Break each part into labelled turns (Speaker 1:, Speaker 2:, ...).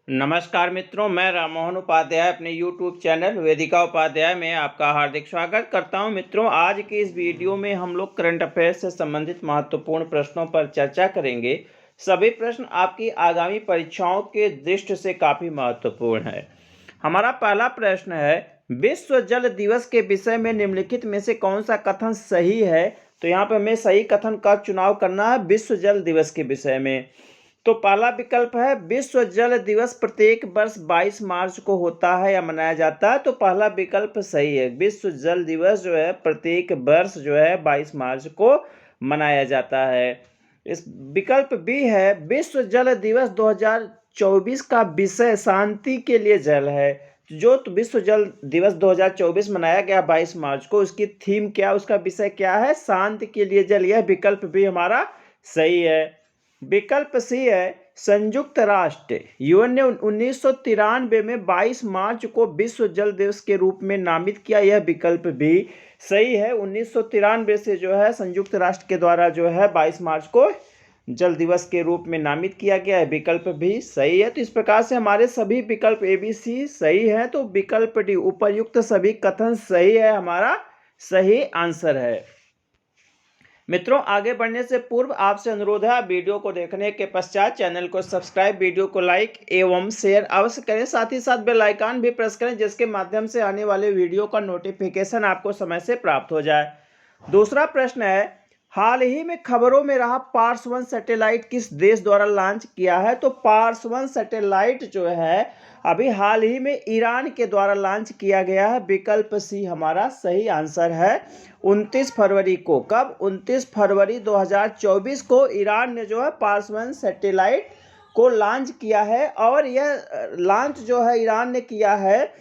Speaker 1: नमस्कार मित्रों, मैं राममोहन उपाध्याय अपने YouTube चैनल वेदिका उपाध्याय में आपका हार्दिक स्वागत करता हूं। मित्रों, आज की इस वीडियो में हम लोग करंट अफेयर्स से संबंधित महत्वपूर्ण प्रश्नों पर चर्चा करेंगे। सभी प्रश्न आपकी आगामी परीक्षाओं के दृष्टि से काफ़ी महत्वपूर्ण है। हमारा पहला प्रश्न है, विश्व जल दिवस के विषय में निम्नलिखित में से कौन सा कथन सही है? तो यहाँ पर हमें सही कथन का चुनाव करना है विश्व जल दिवस के विषय में। तो पहला विकल्प है, विश्व जल दिवस प्रत्येक वर्ष 22 मार्च को होता है या मनाया जाता है। तो पहला विकल्प सही है, विश्व जल दिवस जो है प्रत्येक वर्ष जो है 22 मार्च को मनाया जाता है। इस विकल्प बी है, विश्व जल दिवस 2024 का विषय शांति के लिए जल है। जो विश्व जल दिवस 2024 मनाया गया 22 मार्च को, उसकी थीम क्या, उसका विषय क्या है? शांति के लिए जल। यह विकल्प भी हमारा सही है। विकल्प सी है, संयुक्त राष्ट्र यूएन ने 1993 में 22 मार्च को विश्व जल दिवस के रूप में नामित किया। यह विकल्प भी सही है। 1993 से जो है संयुक्त राष्ट्र के द्वारा जो है 22 मार्च को जल दिवस के रूप में नामित किया गया है। विकल्प भी सही है। तो इस प्रकार से हमारे सभी विकल्प ए बी सी सही है। तो विकल्प डी उपर्युक्त सभी कथन सही है, हमारा सही आंसर है। मित्रों, आगे बढ़ने से पूर्व आपसे अनुरोध है, वीडियो को देखने के पश्चात चैनल को सब्सक्राइब, वीडियो को लाइक एवं शेयर अवश्य करें। साथ ही साथ बेल आइकन भी प्रेस करें, जिसके माध्यम से आने वाले वीडियो का नोटिफिकेशन आपको समय से प्राप्त हो जाए। दूसरा प्रश्न है, हाल ही में खबरों में रहा पार्स 1 सैटेलाइट किस देश द्वारा लॉन्च किया है? तो पार्स 1 सैटेलाइट जो है अभी हाल ही में ईरान के द्वारा लॉन्च किया गया है। विकल्प सी हमारा सही आंसर है। 29 फरवरी को, कब? 29 फरवरी 2024 को ईरान ने जो है पार्स 1 सैटेलाइट को लॉन्च किया है। और यह लॉन्च जो है ईरान ने किया है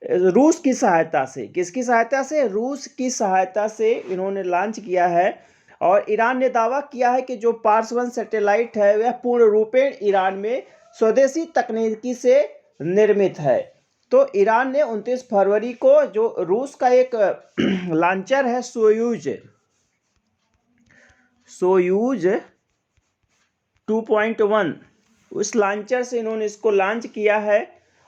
Speaker 1: रूस की सहायता से। किसकी सहायता से? रूस की सहायता से इन्होंने लॉन्च किया है। और ईरान ने दावा किया है कि जो पार्स 1 सैटेलाइट है वह पूर्ण रूपेण ईरान में स्वदेशी तकनीकी से निर्मित है। तो ईरान ने 29 फरवरी को जो रूस का एक लॉन्चर है सोयूज 2.1, उस लॉन्चर से इन्होंने इसको लॉन्च किया है।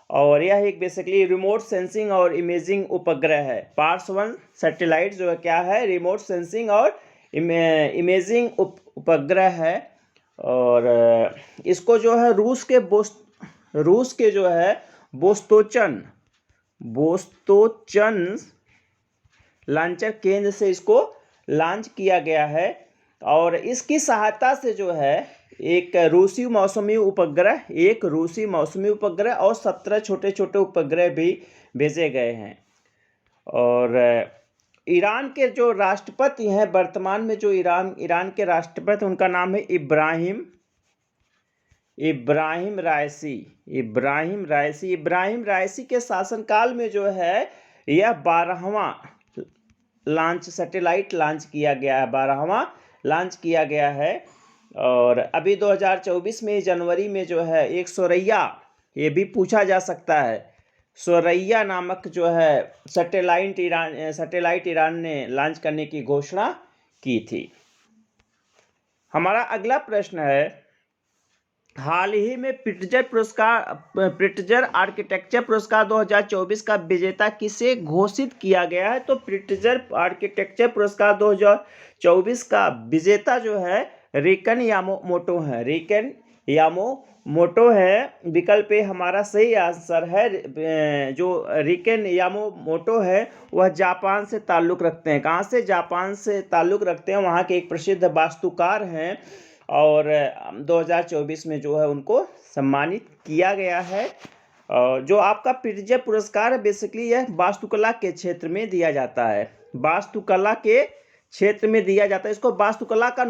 Speaker 1: और यह एक बेसिकली रिमोट सेंसिंग और इमेजिंग उपग्रह है। पार्स 1 सैटेलाइट जो है क्या है? रिमोट सेंसिंग और इमेजिंग उपग्रह है। और इसको जो है रूस के जो है बोस्तोचन लॉन्चर केंद्र से इसको लॉन्च किया गया है। और इसकी सहायता से जो है एक रूसी मौसमी उपग्रह और 17 छोटे छोटे उपग्रह भी भेजे गए हैं। और ईरान के जो राष्ट्रपति हैं वर्तमान में, जो ईरान के राष्ट्रपति, उनका नाम है इब्राहिम राइसी के शासनकाल में जो है यह 12वां सैटेलाइट लॉन्च किया गया है। और अभी 2024 में जनवरी में जो है एक सोरैया, ये भी पूछा जा सकता है, सोरैया नामक जो है सैटेलाइट ईरान ने लॉन्च करने की घोषणा की थी। हमारा अगला प्रश्न है, हाल ही में प्रिट्जर आर्किटेक्चर पुरस्कार 2024 का विजेता किसे घोषित किया गया है? तो प्रिट्जर आर्किटेक्चर पुरस्कार 2024 का विजेता जो है रिकन यामामोटो है। विकल्प ए हमारा सही आंसर है। जो रिकन यामामोटो है वह जापान से ताल्लुक़ रखते हैं। कहाँ से? जापान से ताल्लुक़ रखते हैं। वहाँ के एक प्रसिद्ध वास्तुकार हैं। और 2024 में जो है उनको सम्मानित किया गया है। जो आपका प्रिट्जर पुरस्कार है बेसिकली यह वास्तुकला के क्षेत्र में दिया जाता है। इसको वास्तुकला का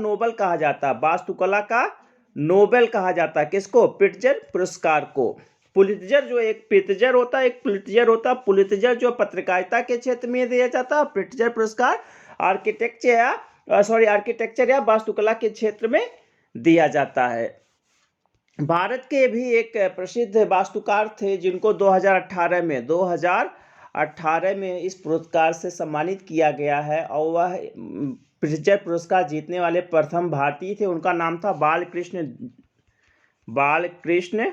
Speaker 1: नोबेल कहा जाता है। किसको? प्रिट्जर पुरस्कार को। पुलित्जर जो पत्रकारिता के क्षेत्र में दिया जाता है। प्रिट्जर पुरस्कार आर्किटेक्चर या वास्तुकला के क्षेत्र में दिया जाता है। भारत के भी एक प्रसिद्ध वास्तुकार थे जिनको 2018 में इस पुरस्कार से सम्मानित किया गया है। और वह प्रिट्जर पुरस्कार जीतने वाले प्रथम भारतीय थे। उनका नाम था बालकृष्ण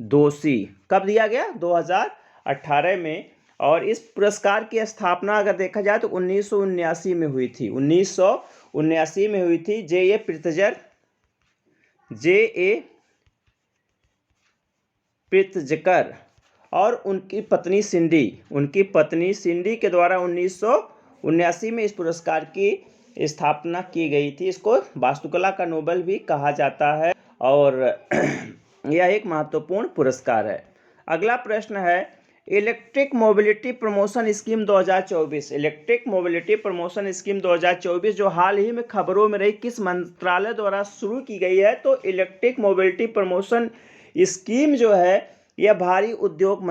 Speaker 1: दोषी कब दिया गया? 2018 में। और इस पुरस्कार की स्थापना अगर देखा जाए तो 1979 में हुई थी। 1979 में हुई थी। जे.ए. प्रित्जकर और उनकी पत्नी सिंडी के द्वारा 1979 में इस पुरस्कार की स्थापना की गई थी। इसको वास्तुकला का नोबेल भी कहा जाता है और यह एक महत्वपूर्ण पुरस्कार है। अगला प्रश्न है electric mobility promotion scheme 2024। Electric mobility promotion scheme 2024 जो हाल ही में खबरों में रही, किस मंत्रालय द्वारा शुरू की गई है? तो इलेक्ट्रिक मोबिलिटी प्रमोशन स्कीम जो है यह भारी उद्योग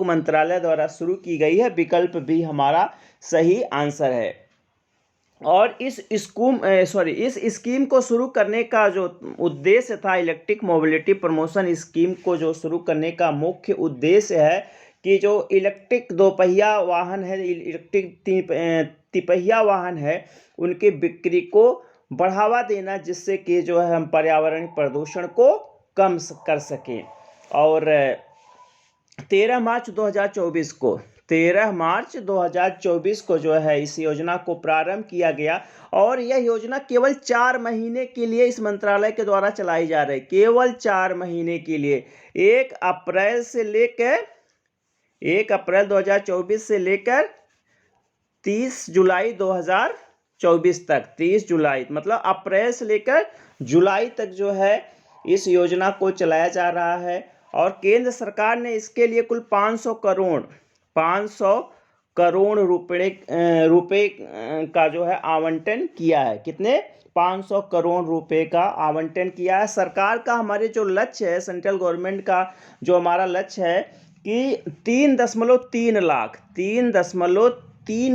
Speaker 1: मंत्रालय द्वारा शुरू की गई है। विकल्प बी हमारा सही आंसर है। और इस स्कीम को शुरू करने का जो उद्देश्य था, इलेक्ट्रिक मोबिलिटी प्रमोशन स्कीम को जो शुरू करने का मुख्य उद्देश्य है कि जो इलेक्ट्रिक दोपहिया वाहन है, इलेक्ट्रिक तिपहिया वाहन है, उनके बिक्री को बढ़ावा देना, जिससे कि जो है हम पर्यावरण प्रदूषण को कम कर सकें। और 13 मार्च 2024 को जो है इस योजना को प्रारंभ किया गया। और यह योजना केवल 4 महीने के लिए इस मंत्रालय के द्वारा चलाई जा रही है, केवल 4 महीने के लिए। 1 अप्रैल 2024 से लेकर 30 जुलाई 2024 तक। 30 जुलाई मतलब अप्रैल से लेकर जुलाई तक जो है इस योजना को चलाया जा रहा है। और केंद्र सरकार ने इसके लिए कुल 500 करोड़ रुपए का जो है आवंटन किया है। कितने? 500 करोड़ रुपए का आवंटन किया है। सरकार का हमारे जो लक्ष्य है, सेंट्रल गवर्नमेंट का जो हमारा लक्ष्य है कि 3.3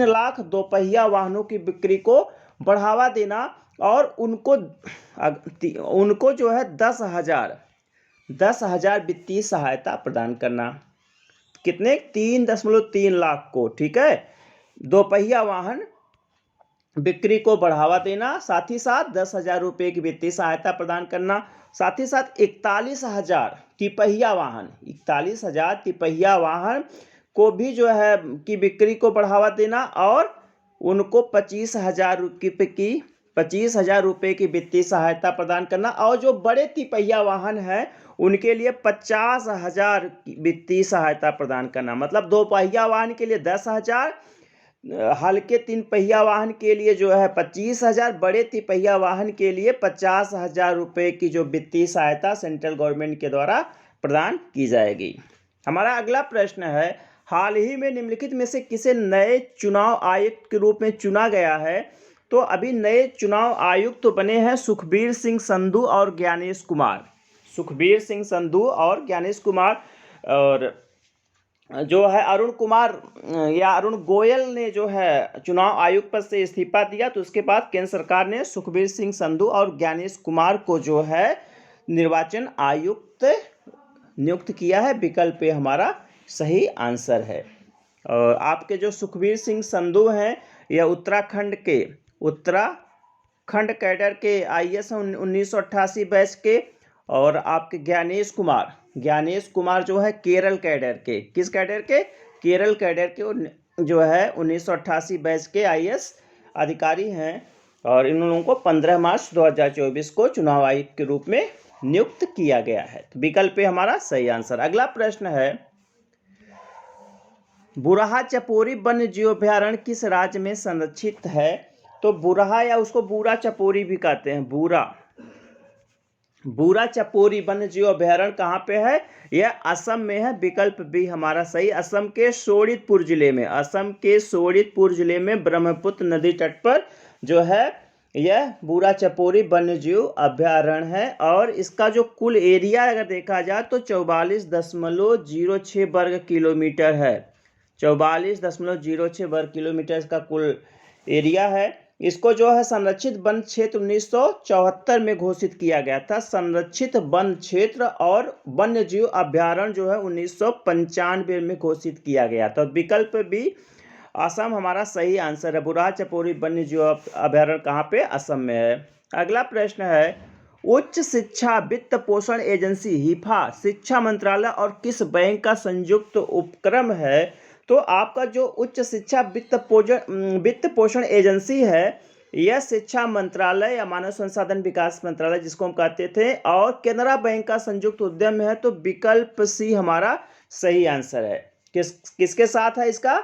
Speaker 1: लाख दोपहिया वाहनों की बिक्री को बढ़ावा देना और उनको जो है 10,000 वित्तीय सहायता प्रदान करना। कितने? 3.3 लाख को, ठीक है, दोपहिया वाहन बिक्री को बढ़ावा देना, साथ ही साथ 10,000 रुपये की वित्तीय सहायता प्रदान करना, साथ ही साथ 41,000 तिपहिया वाहन को भी जो है की बिक्री को बढ़ावा देना और उनको 25,000 रुपये की वित्तीय सहायता प्रदान करना। और जो बड़े तिपहिया वाहन हैं उनके लिए 50,000 वित्तीय सहायता प्रदान करना। मतलब 2 पहिया वाहन के लिए 10,000, हल्के 3 पहिया वाहन के लिए जो है 25,000, बड़े तिपहिया वाहन के लिए 50,000 रुपये की जो वित्तीय सहायता सेंट्रल गवर्नमेंट के द्वारा प्रदान की जाएगी। हमारा अगला प्रश्न है हाल ही में निम्नलिखित में से किसे नए चुनाव आयुक्त के रूप में चुना गया है? तो अभी नए चुनाव आयुक्त तो बने हैं सुखबीर सिंह संधू और ज्ञानेश कुमार। और जो है अरुण गोयल ने जो है चुनाव आयुक्त पद से इस्तीफा दिया, तो उसके बाद केंद्र सरकार ने सुखबीर सिंह संधू और ज्ञानेश कुमार को जो है निर्वाचन आयुक्त नियुक्त किया है। विकल्प पे हमारा सही आंसर है। और आपके जो सुखबीर सिंह संधू हैं यह उत्तराखंड कैडर के IAS 1988 बैच के। और आपके ज्ञानेश कुमार जो है केरल कैडर के, किस कैडर के? केरल कैडर के जो है 1988 बैच के IAS अधिकारी हैं। और इन लोगों को 15 मार्च 2024 को चुनाव आयुक्त के रूप में नियुक्त किया गया है। तो विकल्प पे हमारा सही आंसर। अगला प्रश्न है बुरहा चपोरी वन्य जीव अभयारण्य किस राज्य में संरक्षित है? तो बुरहा या उसको बूरा चपोरी भी कहते हैं, बूरा चपोरी वन्य जीव अभयारण्य कहाँ पे है? यह असम में है। विकल्प बी हमारा सही। असम के शोणितपुर जिले में ब्रह्मपुत्र नदी तट पर जो है यह बूरा चपोरी वन्य जीव अभयारण्य है। और इसका जो कुल एरिया अगर देखा जाए तो 44.06 वर्ग किलोमीटर है। 44.06 वर्ग किलोमीटर इसका कुल एरिया है। इसको जो है संरक्षित वन क्षेत्र 1974 में घोषित किया गया था। संरक्षित वन क्षेत्र और वन्य जीव अभयारण्य जो है 1995 में घोषित किया गया था। तो विकल्प बी असम हमारा सही आंसर है। बुरहा चपोरी वन्य जीव अभयारण्य कहाँ पे? असम में है। अगला प्रश्न है उच्च शिक्षा वित्त पोषण एजेंसी हिफा शिक्षा मंत्रालय और किस बैंक का संयुक्त उपक्रम है? तो आपका जो उच्च शिक्षा वित्त पोषण एजेंसी है, यह शिक्षा मंत्रालय या मानव संसाधन विकास मंत्रालय जिसको हम कहते थे, और केनरा बैंक का संयुक्त उद्यम है। तो विकल्प सी हमारा सही आंसर है। किसके साथ है इसका?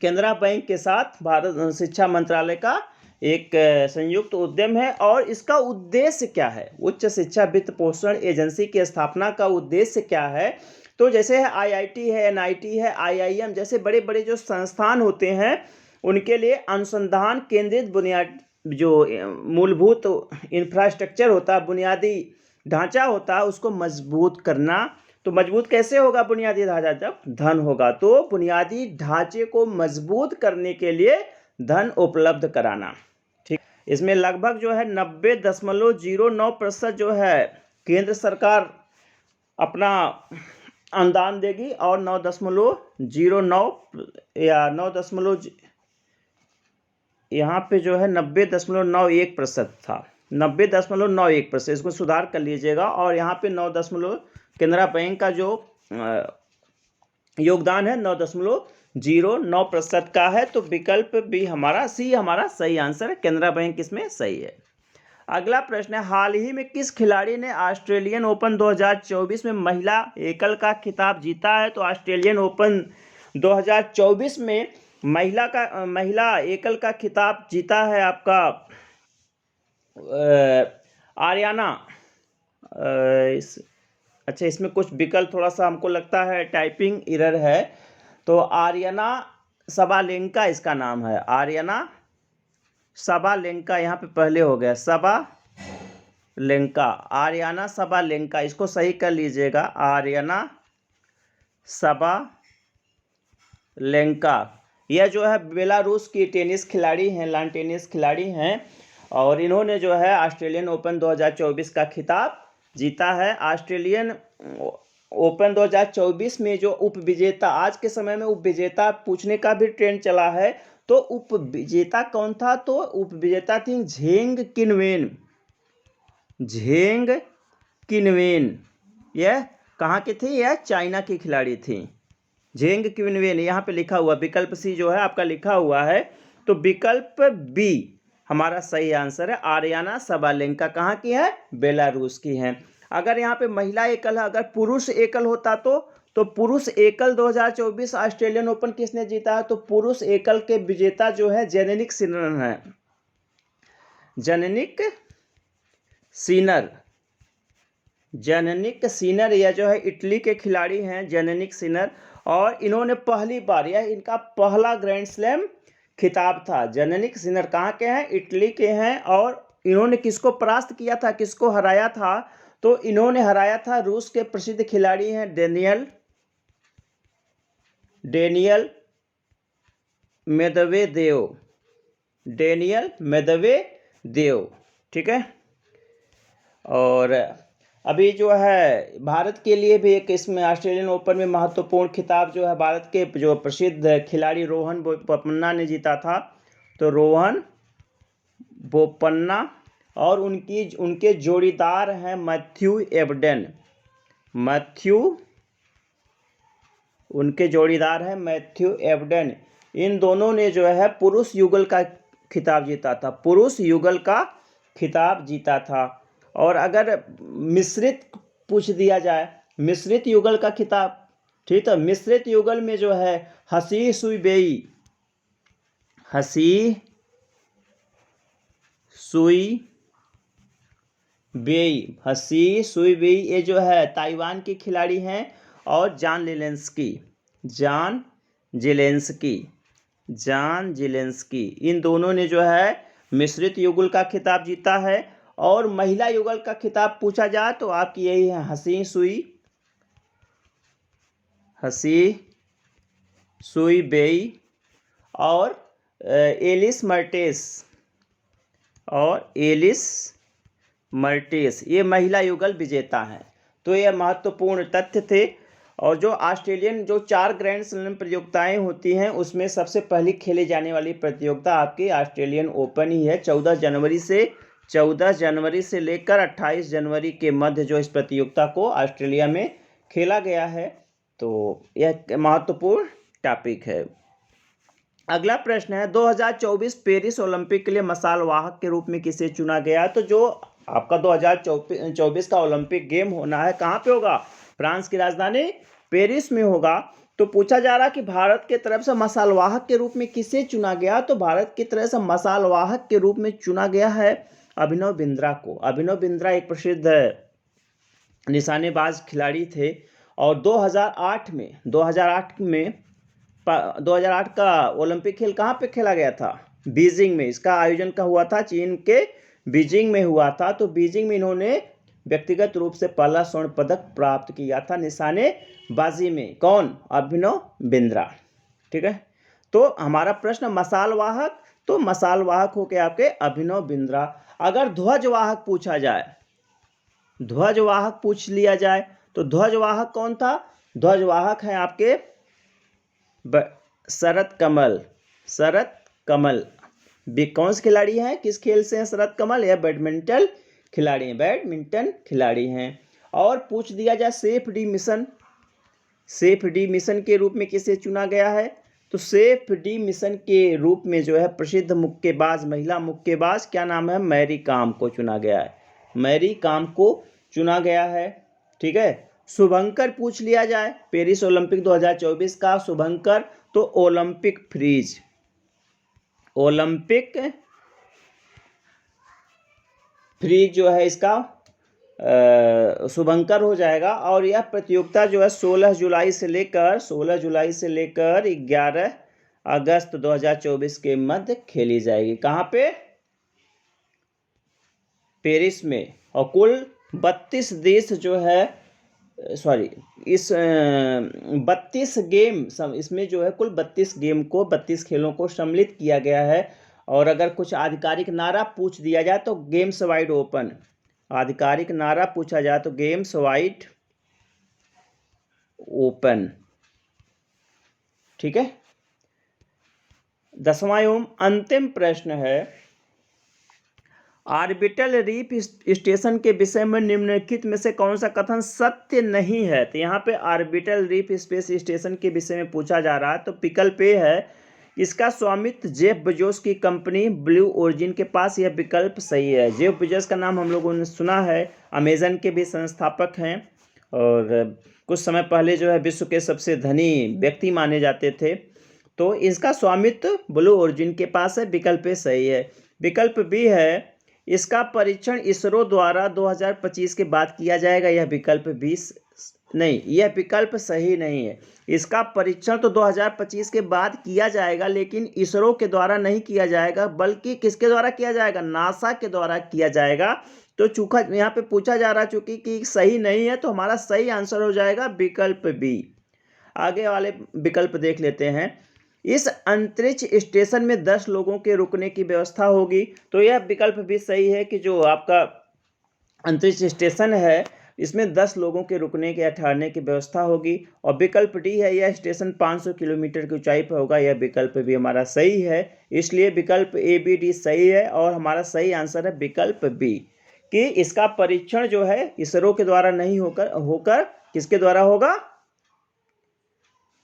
Speaker 1: केनरा बैंक के साथ भारत शिक्षा मंत्रालय का एक संयुक्त उद्यम है। और इसका उद्देश्य क्या है? उच्च शिक्षा वित्त पोषण एजेंसी की स्थापना का उद्देश्य क्या है? तो जैसे है आईआईटी है, एनआईटी है, आईआईएम जैसे बड़े बड़े जो संस्थान होते हैं, उनके लिए अनुसंधान केंद्रित बुनियाद जो मूलभूत इंफ्रास्ट्रक्चर होता है, बुनियादी ढांचा होता है, उसको मजबूत करना। तो मजबूत कैसे होगा बुनियादी ढांचा? जब धन होगा। तो बुनियादी ढांचे को मजबूत करने के लिए धन उपलब्ध कराना। ठीक, इसमें लगभग जो है 90.09% जो है केंद्र सरकार अपना अनुदान देगी और 9.09 या 9 यहाँ पे जो है 90.91% था, 90.91%, इसको सुधार कर लीजिएगा। और यहाँ पे 9 केनरा बैंक का जो योगदान है 9.09% का है। तो विकल्प भी हमारा सी हमारा सही आंसर है, केनरा बैंक इसमें सही है। अगला प्रश्न है, हाल ही में किस खिलाड़ी ने ऑस्ट्रेलियन ओपन 2024 में महिला एकल का खिताब जीता है? तो ऑस्ट्रेलियन ओपन 2024 में महिला एकल का खिताब जीता है आपका आर्याना। अच्छा, इसमें कुछ विकल्प थोड़ा सा हमको लगता है टाइपिंग एरर है। तो आर्याना सबालेंका इसका नाम है, आर्याना सबालेंका, यहाँ पे पहले हो गया सबालेंका, आर्याना सबालेंका, इसको सही कर लीजिएगा, आर्याना सबालेंका। यह जो है बेलारूस की टेनिस खिलाड़ी हैं, लान टेनिस खिलाड़ी हैं, और इन्होंने जो है ऑस्ट्रेलियन ओपन 2024 का खिताब जीता है। ऑस्ट्रेलियन ओपन 2024 में जो उपविजेता, आज के समय में उपविजेता पूछने का भी ट्रेंड चला है, तो उपविजेता कौन था? तो उपविजेता थी झेंग किनवेन। यह कहाँ की थी? यह चाइना की खिलाड़ी थी, झेंग किनवेन, यहाँ पे लिखा हुआ, विकल्प सी जो है आपका लिखा हुआ है। तो विकल्प बी हमारा सही आंसर है, आर्याना सबालेंका कहाँ की है? बेलारूस की है। अगर यहाँ पे महिला एकल है, अगर पुरुष एकल होता तो पुरुष एकल 2024 ऑस्ट्रेलियन ओपन किसने जीता है? तो पुरुष एकल के विजेता जो है जेनेनिक सिनर है, जेनेनिक सिनर, यह जो है इटली के खिलाड़ी हैं, जेनेनिक सिनर। और इन्होंने पहली बार, यह इनका पहला ग्रैंड स्लैम खिताब था। जेनेनिक सिनर कहाँ के हैं? इटली के हैं। और इन्होंने किसको परास्त किया था, किसको हराया था? तो इन्होंने हराया था रूस के प्रसिद्ध खिलाड़ी हैं डेनियल मेदवेदेव, ठीक है। और अभी जो है भारत के लिए भी एक इसमें ऑस्ट्रेलियन ओपन में महत्वपूर्ण खिताब जो है भारत के जो प्रसिद्ध खिलाड़ी रोहन बोपन्ना ने जीता था। तो रोहन बोपन्ना, और उनके जोड़ीदार हैं मैथ्यू एबडेन, उनके जोड़ीदार हैं मैथ्यू एबडेन। इन दोनों ने जो है पुरुष युगल का खिताब जीता था, और अगर मिश्रित पूछ दिया जाए, मिश्रित युगल का खिताब, ठीक है, मिश्रित युगल में जो है हसी सुई बेई, ये जो है ताइवान के खिलाड़ी हैं। और जान जेलेंस्की, इन दोनों ने जो है मिश्रित युगल का खिताब जीता है। और महिला युगल का खिताब पूछा जाए तो आपकी यही है हसी सुई बेई और एलिस मर्टेस, ये महिला युगल विजेता हैं। तो ये महत्वपूर्ण तथ्य थे। और जो ऑस्ट्रेलियन जो 4 ग्रैंड स्लैम प्रतियोगिताएं होती हैं, उसमें सबसे पहली खेली जाने वाली प्रतियोगिता आपकी ऑस्ट्रेलियन ओपन ही है। 14 जनवरी से 14 जनवरी से लेकर 28 जनवरी के मध्य जो इस प्रतियोगिता को ऑस्ट्रेलिया में खेला गया है। तो यह महत्वपूर्ण टॉपिक है। अगला प्रश्न है 2024 पेरिस ओलंपिक के लिए मसाल वाहक के रूप में किसे चुना गया। तो जो आपका 2024 का ओलंपिक गेम होना है कहाँ पे होगा, फ्रांस की राजधानी पेरिस में होगा। तो पूछा जा रहा कि भारत की तरफ से मसाल वाहक के रूप में किसे चुना गया। तो भारत की तरफ से मसाल वाहक के रूप में चुना गया है अभिनव बिंद्रा को। अभिनव बिंद्रा एक प्रसिद्ध निशानेबाज खिलाड़ी थे और 2008 का ओलंपिक खेल कहाँ पे खेला गया था, बीजिंग में। इसका आयोजन का हुआ था चीन के बीजिंग में हुआ था। तो बीजिंग में इन्होंने व्यक्तिगत रूप से पहला स्वर्ण पदक प्राप्त किया था निशानेबाजी में। कौन, अभिनव बिंद्रा। ठीक है, तो हमारा प्रश्न मसाल वाहक, तो मसाल वाहक हो के आपके अभिनव बिंद्रा। अगर ध्वजवाहक पूछा जाए, ध्वजवाहक पूछ लिया जाए तो ध्वजवाहक कौन था। ध्वजवाहक है आपके शरत कमल। शरत कमल कौन से खिलाड़ी हैं, किस खेल से हैं शरत कमल, यह बैडमिंटन खिलाड़ी हैं, बैडमिंटन खिलाड़ी हैं। और पूछ दिया जाए safe D mission, safe D mission के रूप में किसे चुना गया है। तो सेफ डी मिशन के रूप में जो है प्रसिद्ध मुक्केबाज, महिला मुक्केबाज, क्या नाम है, मैरी कॉम को चुना गया है, मैरी कॉम को चुना गया है। ठीक है, शुभंकर पूछ लिया जाए पेरिस ओलंपिक 2024 का शुभंकर, तो ओलंपिक फ्रीज, ओलंपिक फ्रीज जो है इसका शुभंकर हो जाएगा। और यह प्रतियोगिता जो है 16 जुलाई से लेकर 11 अगस्त 2024 के मध्य खेली जाएगी। कहाँ पे, पेरिस में। और कुल 32 देश जो है, सॉरी, इस 32 गेम, इसमें जो है कुल 32 गेम को, 32 खेलों को सम्मिलित किया गया है। और अगर कुछ आधिकारिक नारा पूछ दिया जाए तो गेम्स वाइड ओपन, आधिकारिक नारा पूछा जाए तो गेम्स वाइड ओपन। ठीक है, 10वां एवं अंतिम प्रश्न है ऑर्बिटल रीफ स्टेशन के विषय में निम्नलिखित में से कौन सा कथन सत्य नहीं है। तो यहाँ पे ऑर्बिटल रीफ स्पेस स्टेशन के विषय में पूछा जा रहा है। तो विकल्प ए है, इसका स्वामित्व जेफ बेजोस की कंपनी ब्लू ओरिजिन के पास, यह विकल्प सही है। जेफ बेजोस का नाम हम लोगों ने सुना है, अमेजन के भी संस्थापक हैं और कुछ समय पहले जो है विश्व के सबसे धनी व्यक्ति माने जाते थे। तो इसका स्वामित्व ब्लू ओरिजिन के पास है, विकल्प ए सही है। विकल्प बी है, इसका परीक्षण इसरो द्वारा 2025 के बाद किया जाएगा, यह विकल्प बी नहीं, यह विकल्प सही नहीं है। इसका परीक्षण तो 2025 के बाद किया जाएगा, लेकिन इसरो के द्वारा नहीं किया जाएगा, बल्कि किसके द्वारा किया जाएगा, नासा के द्वारा किया जाएगा। तो चूंकि यहाँ पे पूछा जा रहा चूंकि कि सही नहीं है, तो हमारा सही आंसर हो जाएगा विकल्प बी। आगे वाले विकल्प देख लेते हैं। इस अंतरिक्ष स्टेशन में 10 लोगों के रुकने की व्यवस्था होगी। तो यह विकल्प भी सही है कि जो आपका अंतरिक्ष स्टेशन है इसमें 10 लोगों के रुकने के या ठहरने की व्यवस्था होगी। और विकल्प डी है, यह स्टेशन 500 किलोमीटर की ऊंचाई पर होगा, यह विकल्प भी हमारा सही है। इसलिए विकल्प ए बी डी सही है और हमारा सही आंसर है विकल्प बी, कि इसका परीक्षण जो है इसरो के द्वारा नहीं होकर किसके द्वारा होगा,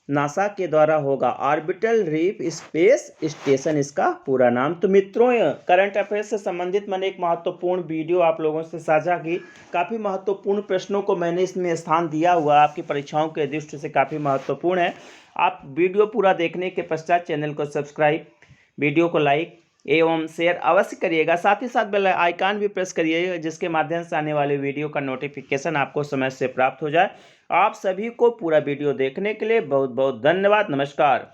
Speaker 1: नासा के द्वारा होगा। ऑर्बिटल रीफ स्पेस स्टेशन इसका पूरा नाम। तो मित्रों, करंट अफेयर्स से संबंधित मैंने एक महत्वपूर्ण वीडियो आप लोगों से साझा की। काफ़ी महत्वपूर्ण प्रश्नों को मैंने इसमें स्थान दिया हुआ, आपकी परीक्षाओं के दृष्टि से काफ़ी महत्वपूर्ण है। आप वीडियो पूरा देखने के पश्चात चैनल को सब्सक्राइब, वीडियो को लाइक एवं शेयर अवश्य करिएगा। साथ ही साथ बेल आइकन भी प्रेस करिएगा, जिसके माध्यम से आने वाले वीडियो का नोटिफिकेशन आपको समय से प्राप्त हो जाए। आप सभी को पूरा वीडियो देखने के लिए बहुत बहुत धन्यवाद। नमस्कार।